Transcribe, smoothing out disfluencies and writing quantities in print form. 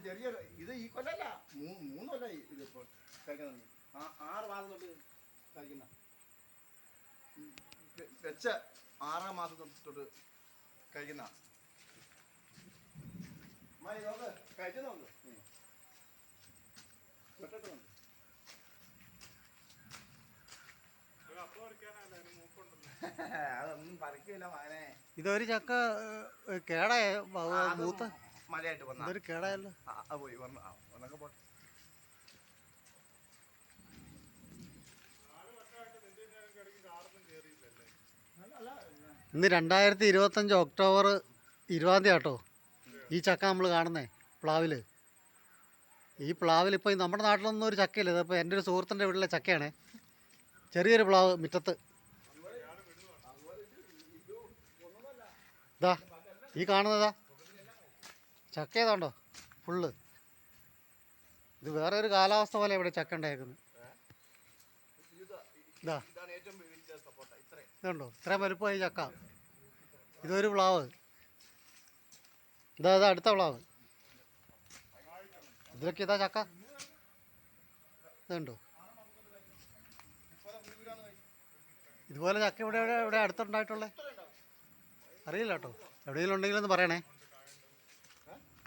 ചെറിയൊരു ഇത് ഈ കൊല്ലല്ല 3 കൊല്ലായി ഇതിപ്പോൾ കഴിക്കുന്നത്. 6 മാസം തൊട്ട് കഴിക്കുന്ന വെച്ച 6 മാസം തൊട്ട് കഴിക്കുന്ന നോക്ക് കഴിച്ചു നോക്ക്. അതൊന്നും പറിക്കില്ല മകനെ. ഇതൊരു ചക്ക കേടായ മൂത്ത മഴയായിട്ട് വന്ന ഇതൊരു കേടായല്ലോ. പോയി വന്നു ഒന്നൊക്കെ പോട്ടെ. ഇന്ന് 2025 ഒക്ടോബർ 20 കേട്ടോ ഈ ചക്ക നമ്മൾ കാണുന്നേ പ്ലാവിൽ. ഈ പ്ലാവിൽ ഇപ്പോൾ നമ്മുടെ നാട്ടിലൊന്നും ഒരു ചക്കയില്ല. ഇതിപ്പോൾ എൻ്റെ ഒരു സുഹൃത്തിൻ്റെ വീട്ടിലെ ചക്കയാണ്. ചെറിയൊരു പ്ലാവ് മുറ്റത്ത്. ഇതാ ഈ കാണുന്നതാ ചക്ക ഏതാണ്ടോ ഫുള്ള്. ഇത് വേറെ ഒരു കാലാവസ്ഥ പോലെ ഇവിടെ ചക്ക ഉണ്ടായിരിക്കുന്നത്. ഇതാ ഇതുണ്ടോ ഇത്രയും വലുപ്പമായി ചക്ക. ഇതൊരു പ്ലാവ്. ഇതാ അടുത്ത പ്ലാവ്. ഇതിലൊക്കെ ഇതാ ചക്ക ഇതുണ്ടോ. ഇതുപോലെ ചക്ക ഇവിടെ അടുത്തുണ്ടായിട്ടുള്ളത് അറിയില്ല കേട്ടോ. എവിടെയെങ്കിലും ഉണ്ടെങ്കിലൊന്ന് പറയണേ.